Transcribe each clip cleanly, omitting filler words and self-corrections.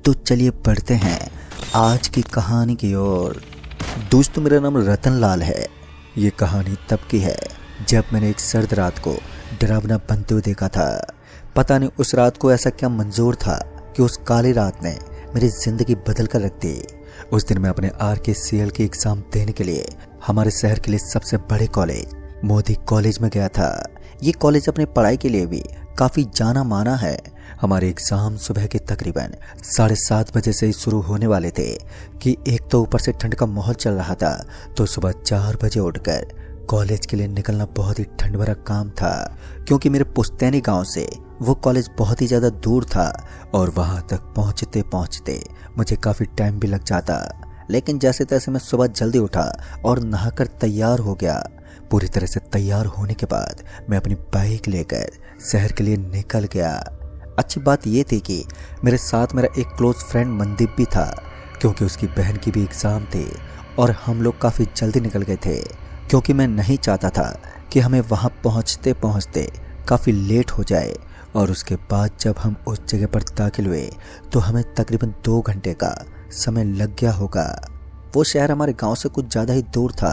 तो चलिए पढ़ते हैं आज की कहानी की ओर। दोस्तों, मेरा नाम रतन लाल है। ये कहानी तब की है जब मैंने एक सर्द रात को डरावना बनते हुए देखा था। पता नहीं उस रात को ऐसा क्या मंजूर था कि उस काली रात ने मेरी जिंदगी बदल कर रख दी। उस दिन मैं अपने RKCL के एग्जाम देने के लिए हमारे शहर के लिए सबसे बड़े कॉलेज मोदी कॉलेज में गया था। ये कॉलेज अपने पढ़ाई के लिए भी काफ़ी जाना माना है। हमारे एग्ज़ाम सुबह के तकरीबन 7:30 बजे से ही शुरू होने वाले थे कि एक तो ऊपर से ठंड का माहौल चल रहा था, तो सुबह 4 बजे उठकर कॉलेज के लिए निकलना बहुत ही ठंड भरा काम था, क्योंकि मेरे पुश्तैनी गांव से वो कॉलेज बहुत ही ज़्यादा दूर था और वहां तक पहुंचते पहुंचते मुझे काफ़ी टाइम भी लग जाता। लेकिन जैसे तैसे मैं सुबह जल्दी उठा और नहाकर तैयार हो गया। पूरी तरह से तैयार होने के बाद मैं अपनी बाइक लेकर शहर के लिए निकल गया। अच्छी बात यह थी कि मेरे साथ मेरा एक क्लोज फ्रेंड मनदीप भी था, क्योंकि उसकी बहन की भी एग्ज़ाम थे और हम लोग काफ़ी जल्दी निकल गए थे, क्योंकि मैं नहीं चाहता था कि हमें वहाँ पहुँचते पहुँचते काफ़ी लेट हो जाए। और उसके बाद जब हम उस जगह पर दाखिल हुए तो हमें तकरीबन 2 घंटे का समय लग गया होगा। वो शहर हमारे गांव से कुछ ज़्यादा ही दूर था,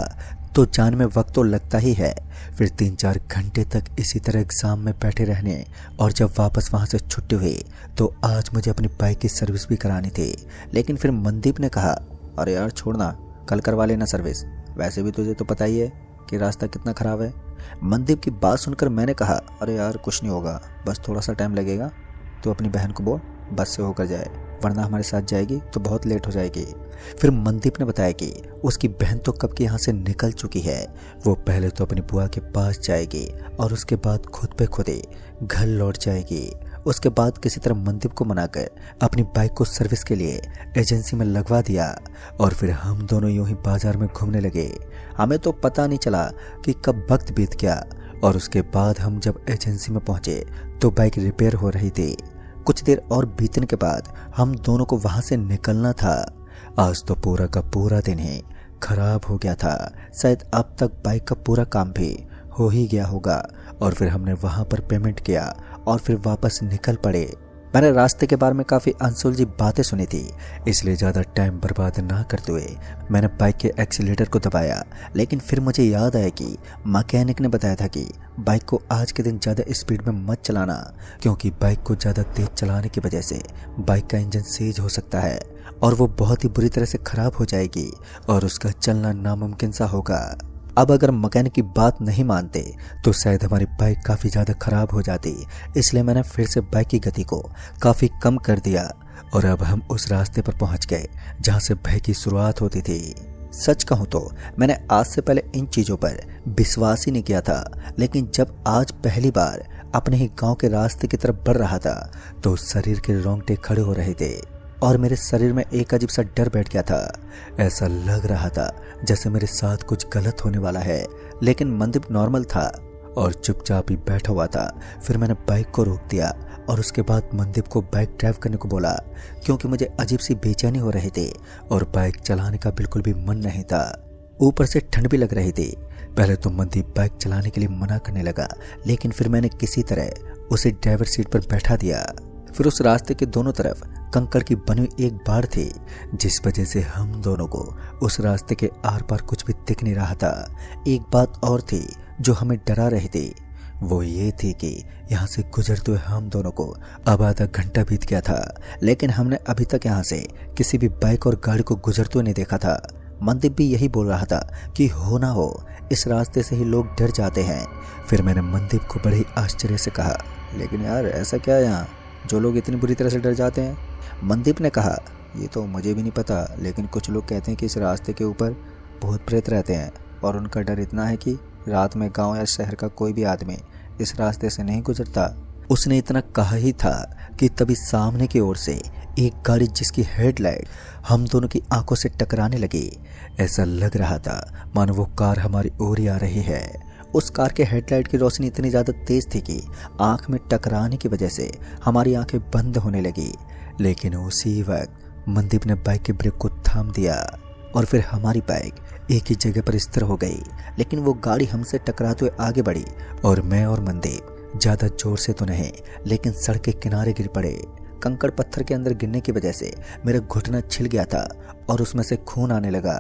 तो जाने में वक्त तो लगता ही है। फिर 3-4 घंटे तक इसी तरह एग्ज़ाम में बैठे रहने और जब वापस वहाँ से छुट्टी हुई तो आज मुझे अपनी बाइक की सर्विस भी करानी थी। लेकिन फिर मनदीप ने कहा, अरे यार छोड़ना, कल करवा लेना सर्विस, वैसे भी तुझे तो पता ही है कि रास्ता कितना ख़राब है। मनदीप की बात सुनकर मैंने कहा, अरे यार कुछ नहीं होगा, बस थोड़ा सा टाइम लगेगा, तो अपनी बहन को बोल बस से होकर जाए, वरना हमारे साथ जाएगी तो बहुत लेट हो जाएगी। फिर मनदीप ने बताया कि उसकी बहन तो कब की यहाँ से निकल चुकी है। वो पहले तो अपनी बुआ के पास जाएगी और उसके बाद खुद पे खुद ही घर लौट जाएगी। उसके बाद किसी तरह मनदीप को मनाकर अपनी बाइक को सर्विस के लिए एजेंसी में लगवा दिया और फिर हम दोनों यूं ही बाजार में घूमने लगे। हमें तो पता नहीं चला कि कब वक्त बीत गया। और उसके बाद हम जब एजेंसी में पहुंचे तो बाइक रिपेयर हो रही थी। कुछ देर और बीतने के बाद हम दोनों को वहां से निकलना था। आज तो पूरा का पूरा दिन ही खराब हो गया था। शायद अब तक बाइक का पूरा काम भी हो ही गया होगा। और फिर हमने वहां पर पेमेंट किया और फिर वापस निकल पड़े। मैंने रास्ते के बारे में काफ़ी अनसुलझी बातें सुनी थी, इसलिए ज़्यादा टाइम बर्बाद ना करते हुए मैंने बाइक के एक्सीलेटर को दबाया। लेकिन फिर मुझे याद आया कि मैकेनिक ने बताया था कि बाइक को आज के दिन ज़्यादा स्पीड में मत चलाना, क्योंकि बाइक को ज़्यादा तेज चलाने की वजह से बाइक का इंजन सीज हो सकता है और वो बहुत ही बुरी तरह से ख़राब हो जाएगी और उसका चलना नामुमकिन सा होगा। अब अगर मैकेनिक की बात नहीं मानते तो शायद हमारी बाइक काफ़ी ज़्यादा ख़राब हो जाती, इसलिए मैंने फिर से बाइक की गति को काफ़ी कम कर दिया और अब हम उस रास्ते पर पहुंच गए जहां से भय की शुरुआत होती थी। सच कहूं तो मैंने आज से पहले इन चीज़ों पर विश्वास ही नहीं किया था, लेकिन जब आज पहली बार अपने ही गाँव के रास्ते की तरफ बढ़ रहा था तो शरीर के रोंगटे खड़े हो रहे थे और मेरे शरीर में एक अजीब सा डर बैठ गया था। ऐसा लग रहा था जैसे मेरे साथ कुछ गलत होने वाला है। लेकिन मनदीप नॉर्मल था और चुपचाप ही बैठा हुआ था। फिर मैंने बाइक को रोक दिया और उसके बाद मनदीप को बाइक ड्राइव करने को बोला, क्योंकि मुझे अजीब सी बेचैनी हो रही थी और बाइक चलाने का बिल्कुल भी मन नहीं था। ऊपर से ठंड भी लग रही थी। पहले तो मनदीप बाइक चलाने के लिए मना करने लगा, लेकिन फिर मैंने किसी तरह उसे ड्राइवर सीट पर बैठा दिया। फिर उस रास्ते के दोनों तरफ कंकड़ की बनी हुई एक बाड़ थी, जिस वजह से हम दोनों को उस रास्ते के आर पार कुछ भी दिख नहीं रहा था। एक बात और थी जो हमें डरा रही थी, वो ये थी कि यहाँ से गुजरते हुए हम दोनों को अब आधा घंटा बीत गया था, लेकिन हमने अभी तक यहाँ से किसी भी बाइक और गाड़ी को गुजरते हुए नहीं देखा था। मनदीप भी यही बोल रहा था कि हो ना हो इस रास्ते से ही लोग डर जाते हैं। फिर मैंने मनदीप को बड़े ही आश्चर्य से कहा, लेकिन यार ऐसा क्या है यहाँ जो लोग इतनी बुरी तरह से डर जाते हैं? मनदीप ने कहा, ये तो मुझे भी नहीं पता, लेकिन कुछ लोग कहते हैं कि इस रास्ते के ऊपर भूत प्रेत रहते हैं और उनका डर इतना है कि रात में गांव या शहर का कोई भी आदमी इस रास्ते से नहीं गुजरता। उसने इतना कहा ही था कि तभी सामने की ओर से एक गाड़ी जिसकी हेडलाइट हम दोनों की आंखों से टकराने लगी। ऐसा लग रहा था मानो वो कार हमारी ओर ही आ रही है। उस कार के हेडलाइट की रोशनी इतनी ज़्यादा तेज थी कि आंख में टकराने की वजह से हमारी आंखें बंद होने लगी। लेकिन उसी वक्त मनदीप ने बाइक के ब्रेक को थाम दिया और फिर हमारी बाइक एक ही जगह पर स्थिर हो गई। लेकिन वो गाड़ी हमसे टकराते हुए आगे बढ़ी और मैं और मनदीप ज़्यादा जोर से तो नहीं, लेकिन सड़क के किनारे गिर पड़े। कंकड़ पत्थर के अंदर गिरने की वजह से मेरा घुटना छिल गया था और उसमें से खून आने लगा।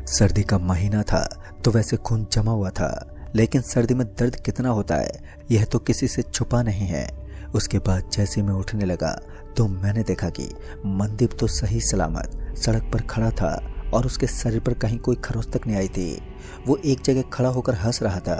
सर्दी का महीना था तो वैसे खून जमा हुआ था, लेकिन सर्दी में दर्द कितना होता है यह तो किसी से छुपा नहीं है। उसके बाद जैसे मैं उठने लगा तो मैंने देखा कि मनदीप तो सही सलामत सड़क पर खड़ा था और उसके शरीर पर कहीं कोई खरोंच तक नहीं आई थी। वो एक जगह खड़ा होकर हंस रहा था।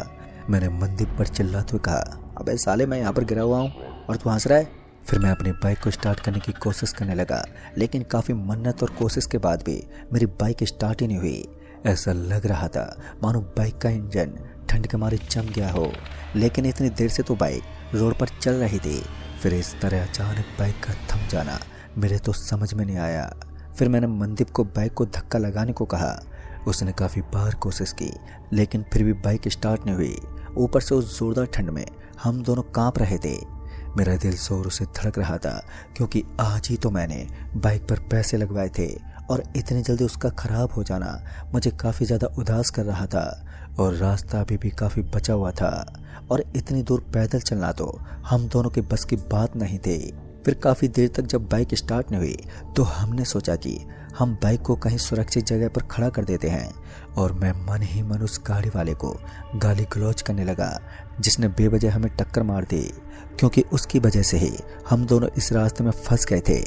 मैंने मनदीप पर चिल्लाते हुए कहा, अबे साले, मैं यहाँ पर गिरा हुआ हूँ और तू हंस रहा है। फिर मैं अपनी बाइक को स्टार्ट करने की कोशिश करने लगा, लेकिन काफ़ी मन्नत और कोशिश के बाद भी मेरी बाइक स्टार्ट ही नहीं हुई। ऐसा लग रहा था मानो बाइक का इंजन ठंड के मारे जम गया हो। लेकिन इतनी देर से तो बाइक रोड पर चल रही थी, फिर इस तरह अचानक बाइक का थम जाना मेरे तो समझ में नहीं आया। फिर मैंने मनदीप को बाइक को धक्का लगाने को कहा। उसने काफ़ी बार कोशिश की, लेकिन फिर भी बाइक स्टार्ट नहीं हुई। ऊपर से उस जोरदार ठंड में हम दोनों कांप रहे थे। मेरा दिल जोरों से धड़क रहा था, क्योंकि आज ही तो मैंने बाइक पर पैसे लगवाए थे और इतनी जल्दी उसका ख़राब हो जाना मुझे काफ़ी ज़्यादा उदास कर रहा था। और रास्ता अभी भी काफ़ी बचा हुआ था और इतनी दूर पैदल चलना तो हम दोनों के बस की बात नहीं थी। फिर काफ़ी देर तक जब बाइक स्टार्ट नहीं हुई तो हमने सोचा कि हम बाइक को कहीं सुरक्षित जगह पर खड़ा कर देते हैं। और मैं मन ही मन उस गाड़ी वाले को गाली गलौज करने लगा, जिसने बेवजह हमें टक्कर मार दी, क्योंकि उसकी वजह से ही हम दोनों इस रास्ते में फंस गए थे।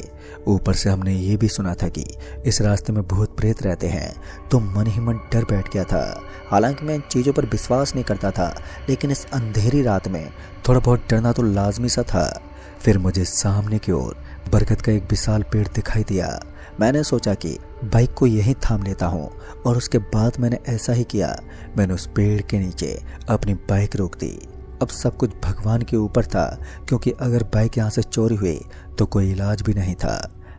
ऊपर से हमने ये भी सुना था कि इस रास्ते में भूत प्रेत रहते हैं, तो मन ही मन डर बैठ गया था। हालांकि मैं इन चीज़ों पर विश्वास नहीं करता था, लेकिन इस अंधेरी रात में थोड़ा बहुत डरना तो लाजमी सा था। फिर मुझे सामने की ओर बरगद का एक विशाल पेड़ दिखाई दिया। मैंने सोचा कि बाइक को यहीं थाम लेता हूँ, और उसके बाद मैंने ऐसा ही किया। मैंने उस पेड़ के नीचे अपनी बाइक रोक दी। अब सब कुछ भगवान के ऊपर था, क्योंकि अगर बाइक यहाँ से चोरी हुई तो कोई इलाज भी नहीं था।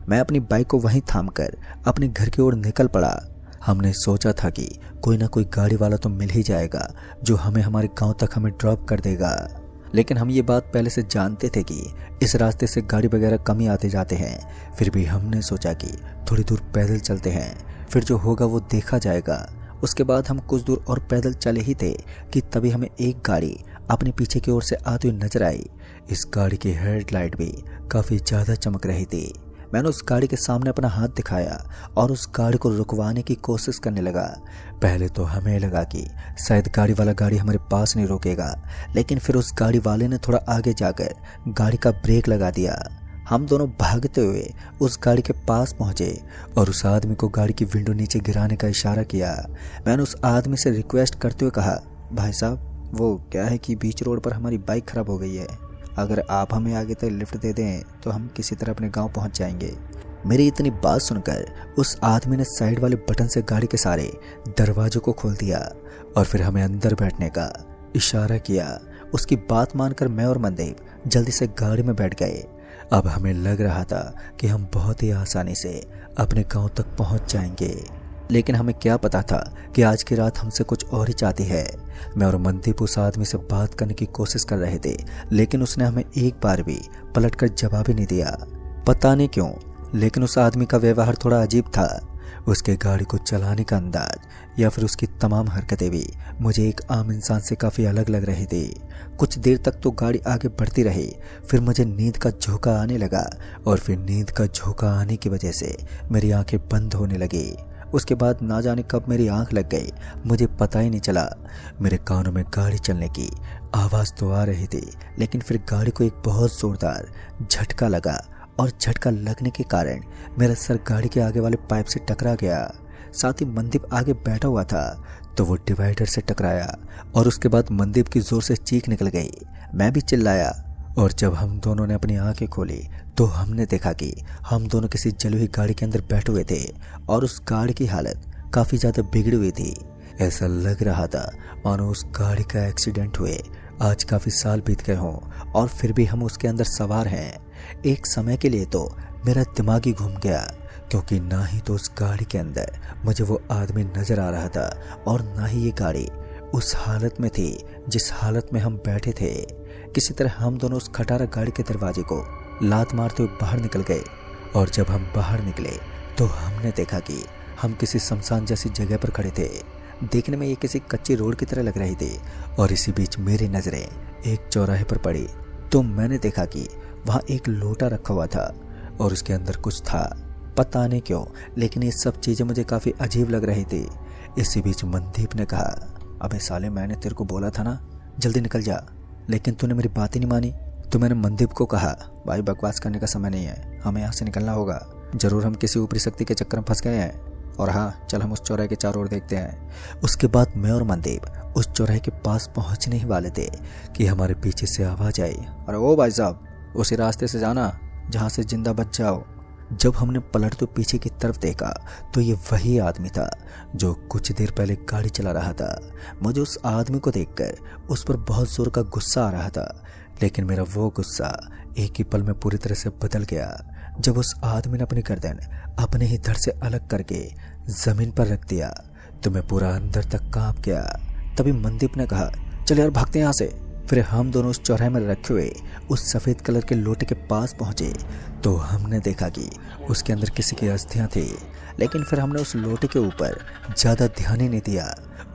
मैं अपनी बाइक को वहीं थाम कर अपने घर की ओर निकल पड़ा। हमने सोचा था कि कोई ना कोई गाड़ी वाला तो मिल ही जाएगा जो हमें हमारे गांव तक हमें ड्रॉप कर देगा। लेकिन हम ये बात पहले से जानते थे कि इस रास्ते से गाड़ी वगैरह कम ही आते जाते हैं। फिर भी हमने सोचा कि थोड़ी दूर पैदल चलते हैं, फिर जो होगा वो देखा जाएगा। उसके बाद हम कुछ दूर और पैदल चले ही थे कि तभी हमें एक गाड़ी अपने पीछे की ओर से आती हुई नजर आई। इस गाड़ी की हेडलाइट भी काफ़ी ज़्यादा चमक रही थी। मैंने उस गाड़ी के सामने अपना हाथ दिखाया और उस गाड़ी को रुकवाने की कोशिश करने लगा। पहले तो हमें लगा कि शायद गाड़ी वाला गाड़ी हमारे पास नहीं रोकेगा, लेकिन फिर उस गाड़ी वाले ने थोड़ा आगे जाकर गाड़ी का ब्रेक लगा दिया। हम दोनों भागते हुए उस गाड़ी के पास पहुंचे और उस आदमी को गाड़ी की विंडो नीचे गिराने का इशारा किया। मैंने उस आदमी से रिक्वेस्ट करते हुए कहा, भाई साहब, वो क्या है कि बीच रोड पर हमारी बाइक खराब हो गई है, अगर आप हमें आगे तक लिफ्ट दे दें तो हम किसी तरह अपने गांव पहुंच जाएंगे। मेरी इतनी बात सुनकर उस आदमी ने साइड वाले बटन से गाड़ी के सारे दरवाजों को खोल दिया और फिर हमें अंदर बैठने का इशारा किया। उसकी बात मानकर मैं और मनदीप जल्दी से गाड़ी में बैठ गए। अब हमें लग रहा था कि हम बहुत ही आसानी से अपने गांव तक पहुंच जाएंगे, लेकिन हमें क्या पता था कि आज की रात हमसे कुछ और ही चाहती है। मैं और मनदीप उस आदमी से बात करने की कोशिश कर रहे थे, लेकिन उसने हमें एक बार भी पलटकर जवाब ही नहीं दिया। पता नहीं क्यों, लेकिन उस आदमी का व्यवहार थोड़ा अजीब था। उसके गाड़ी को चलाने का अंदाज या फिर उसकी तमाम हरकतें भी मुझे एक आम इंसान से काफ़ी अलग लग रही थी। कुछ देर तक तो गाड़ी आगे बढ़ती रही, फिर मुझे नींद का झोंका आने लगा और फिर नींद का झोंका आने की वजह से मेरी आंखें बंद होने लगी। उसके बाद ना जाने कब मेरी आंख लग गई, मुझे पता ही नहीं चला। मेरे कानों में गाड़ी चलने की आवाज़ तो आ रही थी, लेकिन फिर गाड़ी को एक बहुत ज़ोरदार झटका लगा और झटका लगने के कारण मेरा सर गाड़ी के आगे वाले पाइप से टकरा गया। साथ ही मनदीप आगे बैठा हुआ था तो वो डिवाइडर से टकराया और उसके बाद मनदीप की ज़ोर से चीख निकल गई। मैं भी चिल्लाया और जब हम दोनों ने अपनी आंखें खोली तो हमने देखा कि हम दोनों किसी जली हुई गाड़ी के अंदर बैठे हुए थे और उस गाड़ी की हालत काफ़ी ज़्यादा बिगड़ी हुई थी। ऐसा लग रहा था मानो उस गाड़ी का एक्सीडेंट हुए आज काफ़ी साल बीत गए हों और फिर भी हम उसके अंदर सवार हैं। एक समय के लिए तो मेरा दिमाग ही घूम गया, क्योंकि ना ही तो उस गाड़ी के अंदर मुझे वो आदमी नज़र आ रहा था और ना ही ये गाड़ी उस हालत में थी जिस हालत में हम बैठे थे। किसी तरह हम दोनों उस खटारा गाड़ी के दरवाजे को लात मारते हुए बाहर निकल गए और जब हम बाहर निकले तो हमने देखा कि हम किसी शमशान जैसी जगह पर खड़े थे। देखने में ये किसी कच्ची रोड की तरह लग रही थी और इसी बीच मेरी नज़रें एक चौराहे पर पड़ी तो मैंने देखा कि वहाँ एक लोटा रखा हुआ था और उसके अंदर कुछ था। पता नहीं क्यों, लेकिन ये सब चीजें मुझे काफी अजीब लग रही थी। इसी बीच मनदीप ने कहा, अबे साले, मैंने तेरे को बोला था ना जल्दी निकल जा, लेकिन तूने मेरी बात ही नहीं मानी। तो मैंने मनदीप को कहा, भाई बकवास करने का समय नहीं है, हमें यहाँ से निकलना होगा। जरूर हम किसी ऊपरी शक्ति के चक्कर में फंस गए हैं, और हाँ, चल हम उस चौराहे के चारों ओर देखते हैं। उसके बाद मैं और मनदीप उस चौराहे के पास पहुंचने ही वाले थे कि हमारे पीछे से आवाज आई, अरे ओ भाई साहब, उसी रास्ते से जाना जहाँ से जिंदा बच जाओ। जब हमने पलट तो पीछे की तरफ देखा तो ये वही आदमी था जो कुछ देर पहले गाड़ी चला रहा था। मुझे उस आदमी को देखकर उस पर बहुत जोर का गुस्सा आ रहा था, लेकिन मेरा वो गुस्सा एक ही पल में पूरी तरह से बदल गया जब उस आदमी ने अपनी गर्दन अपने ही धड़ से अलग करके जमीन पर रख दिया तो मैं पूरा अंदर तक कांप गया। तभी मनदीप ने कहा, चल यार भागते हैं यहाँ से। फिर हम दोनों उस चौराहे में रखे हुए उस सफ़ेद कलर के लोटे के पास पहुंचे तो हमने देखा कि उसके अंदर किसी की अस्थियां थी, लेकिन फिर हमने उस लोटे के ऊपर ज़्यादा ध्यान ही नहीं दिया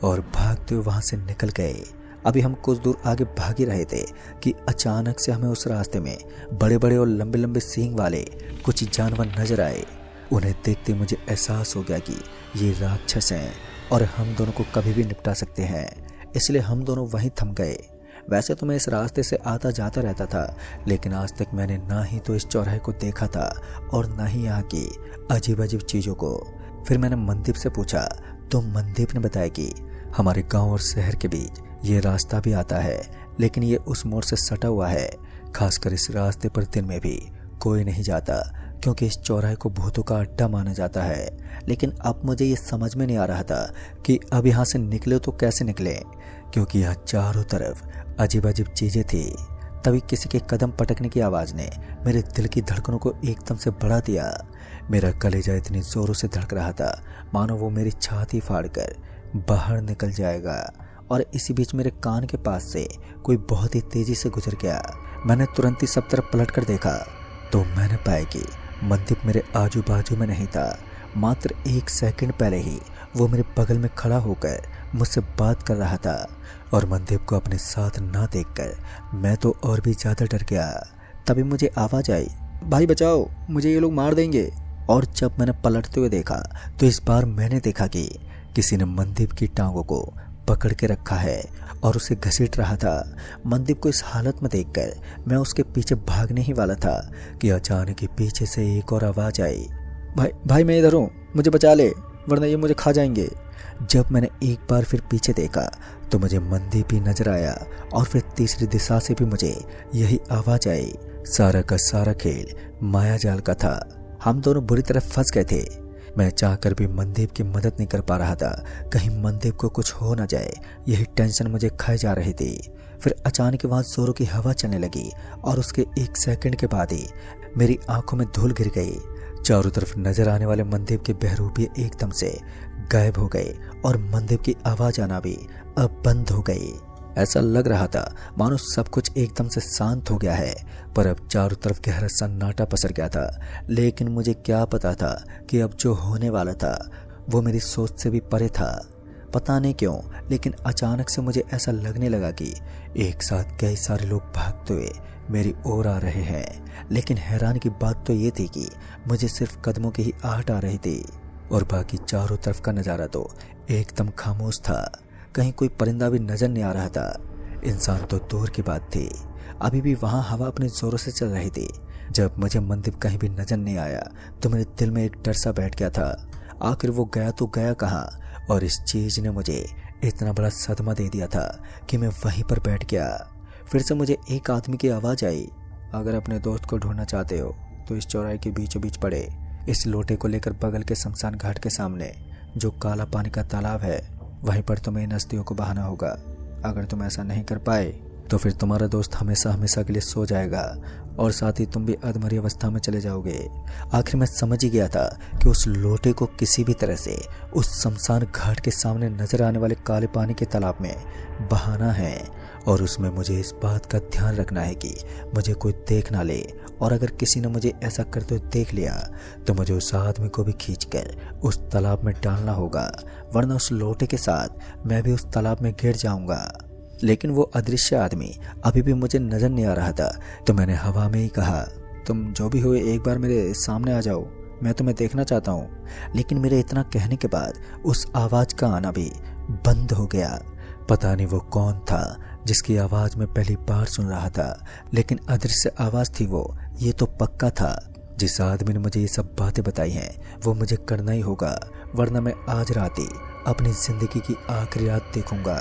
और भागते हुए वहाँ से निकल गए। अभी हम कुछ दूर आगे भाग ही रहे थे कि अचानक से हमें उस रास्ते में बड़े बड़े और लंबे लंबे सींग वाले कुछ जानवर नजर आए। उन्हें देखते मुझे एहसास हो गया कि ये राक्षस हैं और हम दोनों को कभी भी निपटा सकते हैं, इसलिए हम दोनों वहीं थम गए। वैसे तो मैं इस रास्ते से आता जाता रहता था, लेकिन आज तक मैंने ना ही तो इस चौराहे को देखा था और ना ही यहाँ की अजीब अजीब चीज़ों को। फिर मैंने मनदीप से पूछा तो मनदीप ने बताया कि हमारे गांव और शहर के बीच ये रास्ता भी आता है, लेकिन ये उस मोड़ से सटा हुआ है। खासकर इस रास्ते पर दिन में भी कोई नहीं जाता क्योंकि इस चौराहे को भूतों का अड्डा माना जाता है। लेकिन अब मुझे ये समझ में नहीं आ रहा था कि अब यहाँ से निकले तो कैसे निकले, क्योंकि यहाँ चारों तरफ अजीब अजीब चीजें थी। तभी किसी के कदम पटकने की आवाज ने मेरे दिल की धड़कनों को एकदम से बढ़ा दिया। मेरा कलेजा इतनी जोरों से धड़क रहा था मानो वो मेरी छाती फाड़कर बाहर निकल जाएगा। और इसी बीच मेरे कान के पास से कोई बहुत ही तेजी से गुजर गया। मैंने तुरंत ही सब तरफ पलट कर देखा तो मैंने पाया कि मनदीप मेरे आजू बाजू में नहीं था। मात्र 1 सेकंड पहले ही वो मेरे बगल में खड़ा होकर मुझसे बात कर रहा था, और मनदीप को अपने साथ ना देखकर मैं तो और भी ज़्यादा डर गया। तभी मुझे आवाज़ आई, भाई बचाओ, मुझे ये लोग मार देंगे। और जब मैंने पलटते हुए देखा तो इस बार मैंने देखा कि किसी ने मनदीप की टांगों को पकड़ के रखा है और उसे घसीट रहा था। मनदीप को इस हालत में देखकर मैं उसके पीछे भागने ही वाला था कि अचानक ही पीछे से एक और आवाज़ आई, भाई भाई मैं इधर हूँ, मुझे बचा ले, वरना ये मुझे खा जाएंगे। जब मैंने एक बार फिर पीछे देखा तो मुझे मनदीप ही नजर आया, और फिर तीसरी दिशा से भी मुझे यही आवाज आई। सारा का सारा खेल माया जाल का था। हम दोनों बुरी तरह फंस गए थे। मैं चाहकर भी मनदीप की मदद नहीं कर पा रहा था, कहीं मनदीप को कुछ हो ना जाए, यही टेंशन मुझे खाए जा रही थी। फिर अचानक वहां जोरों की हवा चलने लगी और उसके 1 सेकंड के बाद ही मेरी आंखों में धूल गिर गई। चारों तरफ नजर आने वाले मनदीप के बहरूपी एकदम से गायब हो गए और मनदीप की आवाज आना भी अब बंद हो गई। ऐसा लग रहा था मानो सब कुछ एकदम से शांत हो गया है, पर अब चारों तरफ गहरा सन्नाटा पसर गया था। लेकिन मुझे क्या पता था कि अब जो होने वाला था वो मेरी सोच से भी परे था। पता नहीं क्यों, लेकिन अचानक से मुझे ऐसा लगने लगा कि एक साथ कई सारे लोग भागते हुए मेरी ओर आ रहे हैं। लेकिन हैरान की बात तो ये थी कि मुझे सिर्फ कदमों की ही आहट आ रही थी और बाकी चारों तरफ का नज़ारा तो एकदम खामोश था। कहीं कोई परिंदा भी नजर नहीं आ रहा था। इंसान तो दूर की बात थी, अभी भी वहाँ हवा अपने जोरों से चल रही थी। जब मुझे मनदीप कहीं भी नजर नहीं आया तो मेरे दिल में एक डर सा बैठ गया था। आखिर वो गया तो गया कहाँ, और इस चीज ने मुझे इतना बड़ा सदमा दे दिया था कि मैं वहीं पर बैठ गया। फिर से मुझे एक आदमी की आवाज़ आई, अगर अपने दोस्त को ढूंढना चाहते हो तो इस चौराहे के बीचों बीच पड़े इस लोटे को लेकर बगल के शमशान घाट के सामने जो काला पानी का तालाब है, वहीं पर तुम्हें इन अस्थियों को बहाना होगा। अगर तुम ऐसा नहीं कर पाए तो फिर तुम्हारा दोस्त हमेशा हमेशा के लिए सो जाएगा और साथ ही तुम भी अधमरी अवस्था में चले जाओगे। आखिर मैं समझ ही गया था कि उस लोटे को किसी भी तरह से उस शमशान घाट के सामने नजर आने वाले काले पानी के तालाब में बहाना है, और उसमें मुझे इस बात का ध्यान रखना है कि मुझे कोई देख ना ले, और अगर किसी ने मुझे ऐसा करते हुए देख लिया तो मुझे उस आदमी को भी खींचकर उस तालाब में डालना होगा, वरना उस लोटे के साथ मैं भी उस तालाब में गिर जाऊंगा। लेकिन वो अदृश्य आदमी अभी भी मुझे नजर नहीं आ रहा था, तो मैंने हवा में ही कहा, तुम जो भी हो एक बार मेरे सामने आ जाओ, मैं तुम्हें देखना चाहता हूँ। लेकिन मेरे इतना कहने के बाद उस आवाज़ का आना भी बंद हो गया। पता नहीं वो कौन था जिसकी आवाज़ मैं पहली बार सुन रहा था, लेकिन अदृश्य आवाज़ थी वो, ये तो पक्का था। जिस आदमी ने मुझे ये सब बातें बताई हैं वो मुझे करना ही होगा, वरना मैं आज रात ही अपनी ज़िंदगी की आखिरी रात देखूंगा।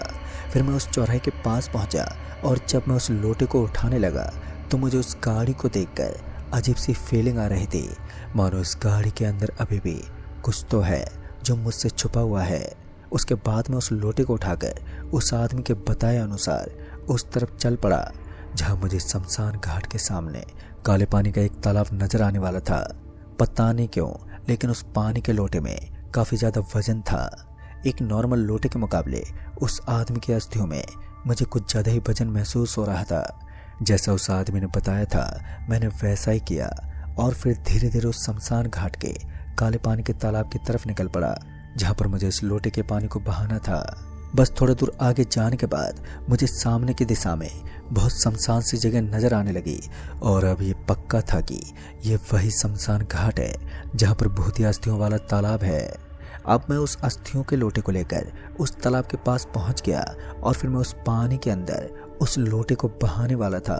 फिर मैं उस चौराहे के पास पहुंचा और जब मैं उस लोटे को उठाने लगा तो मुझे उस गाड़ी को देखकर अजीब सी फीलिंग आ रही थी, मानो इस गाड़ी के अंदर अभी भी कुछ तो है जो मुझसे छुपा हुआ है। उसके बाद मैं उस लोटे को उठाकर उस आदमी के बताए अनुसार उस तरफ चल पड़ा जहां मुझे शमशान घाट के सामने काले पानी का एक तालाब नजर आने वाला था। पता नहीं क्यों, लेकिन उस पानी के लोटे में काफ़ी ज़्यादा वजन था। एक नॉर्मल लोटे के मुकाबले उस आदमी की अस्थियों में मुझे कुछ ज़्यादा ही वजन महसूस हो रहा था। जैसा उस आदमी ने बताया था मैंने वैसा ही किया और फिर धीरे धीरे उस शमशान घाट के काले पानी के तालाब की तरफ निकल पड़ा जहाँ पर मुझे इस लोटे के पानी को बहाना था। बस थोड़ा दूर आगे जाने के बाद मुझे सामने की दिशा में बहुत शमशान सी जगह नजर आने लगी और अब ये पक्का था कि ये वही शमशान घाट है जहाँ पर भूतिया अस्थियों वाला तालाब है। अब मैं उस अस्थियों के लोटे को लेकर उस तालाब के पास पहुंच गया और फिर मैं उस पानी के अंदर उस लोटे को बहाने वाला था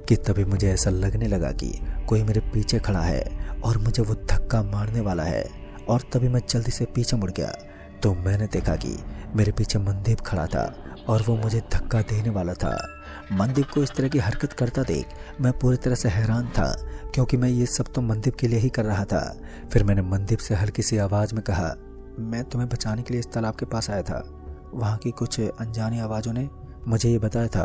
कि तभी मुझे ऐसा लगने लगा कि कोई मेरे पीछे खड़ा है और मुझे वो धक्का मारने वाला है। और तभी मैं जल्दी से पीछे मुड़ गया तो मैंने देखा कि मेरे पीछे मनदीप खड़ा था और वो मुझे धक्का देने वाला था। मनदीप को इस तरह की हरकत करता देख मैं पूरी तरह से हैरान था, क्योंकि मैं ये सब तो मनदीप के लिए ही कर रहा था। फिर मैंने मनदीप से हल्की सी आवाज़ में कहा, मैं तुम्हें बचाने के लिए इस तालाब के पास आया था। वहाँ की कुछ अनजानी आवाज़ों ने मुझे ये बताया था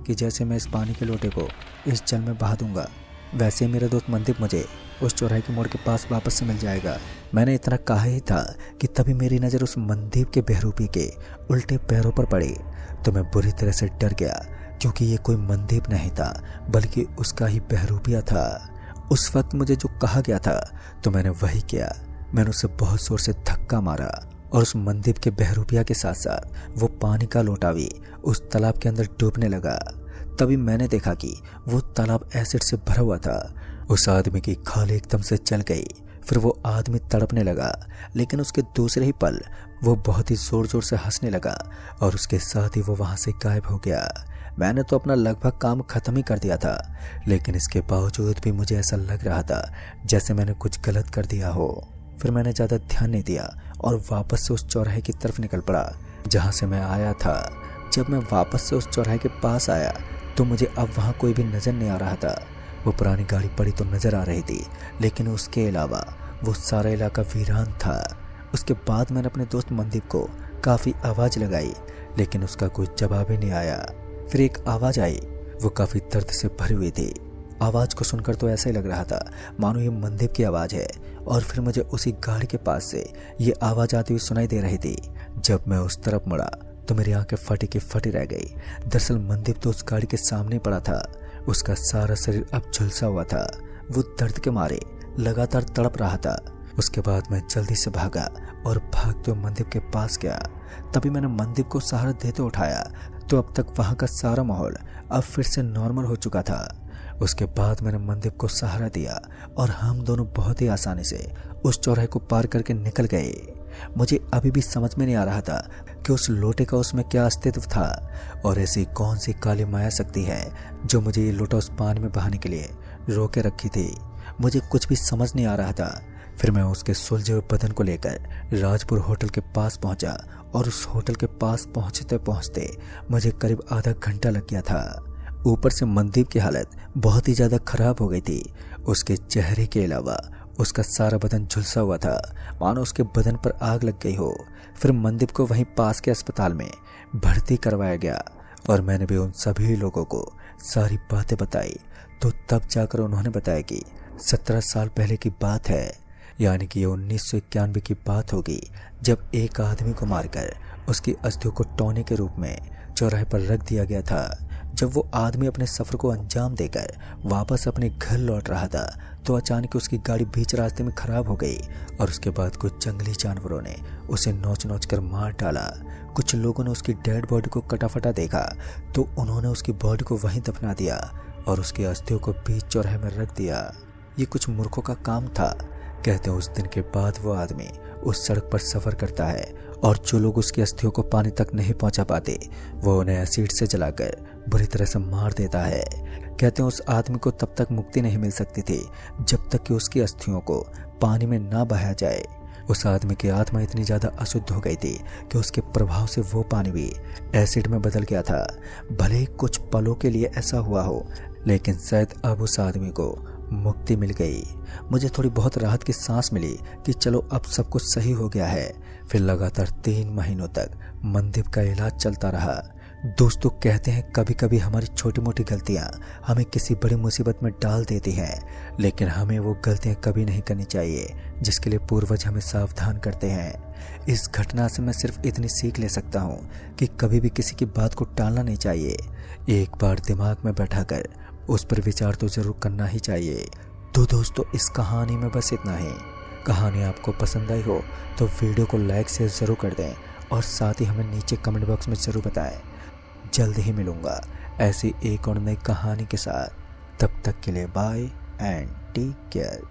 कि जैसे मैं इस पानी के लोटे को इस जल में बहा दूंगा, वैसे मेरा दोस्त मनदीप मुझे उस चौराहे के मोड़ के पास वापस से मिल जाएगा। मैंने इतना कहा ही था कि तभी मेरी नज़र उस मनदीप के बहरूपी के उल्टे पैरों पर पड़ी तो मैं बुरी तरह से डर गया, क्योंकि ये कोई मनदीप नहीं था बल्कि उसका ही बहरूपिया था। उस वक्त मुझे जो कहा गया था तो मैंने वही किया। मैंने उसे बहुत जोर से धक्का मारा और उस मनदीप के बहरूपिया के साथ साथ वो पानी का लोटा भी उस तालाब के अंदर डूबने लगा। तभी मैंने देखा कि वो तालाब एसिड से भरा हुआ था। उस आदमी की खाल एकदम से चल गई। फिर वो आदमी तड़पने लगा, लेकिन उसके दूसरे ही पल वो बहुत ही जोर जोर से हंसने लगा और उसके साथ ही वो वहां से गायब हो गया। मैंने तो अपना लगभग काम खत्म ही कर दिया था, लेकिन इसके बावजूद भी मुझे ऐसा लग रहा था जैसे मैंने कुछ गलत कर दिया हो। फिर मैंने ज़्यादा ध्यान नहीं दिया और वापस से उस चौराहे की तरफ निकल पड़ा जहाँ से मैं आया था। जब मैं वापस से उस चौराहे के पास आया तो मुझे अब वहाँ कोई भी नज़र नहीं आ रहा था। वो पुरानी गाड़ी पड़ी तो नज़र आ रही थी, लेकिन उसके अलावा वो सारा इलाका वीरान था। उसके बाद मैंने अपने दोस्त मनदीप को काफ़ी आवाज़ लगाई, लेकिन उसका कोई जवाब ही नहीं आया। फिर एक आवाज़ आई, वो काफ़ी दर्द से भरी हुई थी। आवाज़ को सुनकर तो ऐसा ही लग रहा था मानो ये मनदीप की आवाज़ है। और फिर मुझे उसी गाड़ी के पास से ये आवाज़ आती हुई सुनाई दे रही थी। जब मैं उस तरफ मुड़ा तो मेरी आंखें फटी की फटी रह गई। दरअसल मनदीप तो उस गाड़ी के सामने पड़ा था। उसका सारा शरीर अब झुलसा हुआ था। वो दर्द के मारे लगातार तड़प रहा था। उसके बाद मैं जल्दी से भागा और भागते हुए मनदीप के पास गया। तभी मैंने मनदीप को सहारा देते उठाया तो अब तक वहाँ का सारा माहौल अब फिर से नॉर्मल हो चुका था। उसके बाद मैंने मनदीप को सहारा दिया और हम दोनों बहुत ही आसानी से उस चौराहे को पार करके निकल गए। मुझे अभी भी समझ में नहीं आ रहा था कि उस लोटे का उसमें क्या अस्तित्व था और ऐसी कौन सी काली माया शक्ति है जो मुझे ये लोटा उस पानी में बहाने के लिए रोके रखी थी। मुझे कुछ भी समझ नहीं आ रहा था। फिर मैं उसके सुलझे हुए बदन को लेकर राजपुर होटल के पास पहुंचा और उस होटल के पास पहुंचते पहुंचते मुझे करीब आधा घंटा लग गया था। ऊपर से मनदीप की हालत बहुत ही ज़्यादा खराब हो गई थी। उसके चेहरे के अलावा उसका सारा बदन झुलसा हुआ था, मानो उसके बदन पर आग लग गई हो। फिर मनदीप को वहीं पास के अस्पताल में भर्ती करवाया गया और मैंने भी उन सभी लोगों को सारी बातें बताई। तो तब जाकर उन्होंने बताया कि 17 साल पहले की बात है, यानी कि ये 1991 की बात होगी, जब एक आदमी को मारकर उसकी अस्थियों को टौने के रूप में चौराहे पर रख दिया गया था। जब वो आदमी अपने सफ़र को अंजाम देकर वापस अपने घर लौट रहा था तो अचानक उसकी गाड़ी बीच रास्ते में ख़राब हो गई और उसके बाद कुछ जंगली जानवरों ने उसे नोच नोच कर मार डाला। कुछ लोगों ने उसकी डेड बॉडी को कटाफटा देखा तो उन्होंने उसकी बॉडी को वहीं दफना दिया और उसकी अस्थियों को बीच चौराहे में रख दिया। ये कुछ मूर्खों का काम था। कहते हैं उस दिन के बाद वो आदमी उस सड़क पर सफर करता है और जो लोग उसकी अस्थियों को पानी तक नहीं पहुंचा पाते वो उन्हें एसिड से जलाकर बुरी तरह से मार देता है। कहते हैं उस आदमी को तब तक मुक्ति नहीं मिल सकती थी जब तक कि उसकी अस्थियों को पानी में ना बहाया जाए। उस आदमी की आत्मा इतनी ज्यादा अशुद्ध हो गई थी कि उसके प्रभाव से वो पानी भी एसिड में बदल गया था। भले ही कुछ पलों के लिए ऐसा हुआ हो, लेकिन शायद अब उस आदमी को मुक्ति मिल गई। मुझे थोड़ी बहुत राहत की सांस मिली कि चलो अब सब कुछ सही हो गया है। फिर लगातार 3 महीनों तक मनदीप का इलाज चलता रहा। दोस्तों, कहते हैं कभी कभी हमारी छोटी मोटी गलतियां हमें किसी बड़ी मुसीबत में डाल देती हैं, लेकिन हमें वो गलतियां कभी नहीं करनी चाहिए जिसके लिए पूर्वज हमें सावधान करते हैं। इस घटना से मैं सिर्फ इतनी सीख ले सकता हूँ कि कभी भी किसी की बात को टालना नहीं चाहिए। एक बार दिमाग में बैठाकर उस पर विचार तो जरूर करना ही चाहिए। तो दोस्तों, इस कहानी में बस इतना ही। कहानी आपको पसंद आई हो तो वीडियो को लाइक शेयर ज़रूर कर दें और साथ ही हमें नीचे कमेंट बॉक्स में ज़रूर बताएं। जल्द ही मिलूंगा ऐसी एक और नई कहानी के साथ। तब तक के लिए बाय एंड टेक केयर।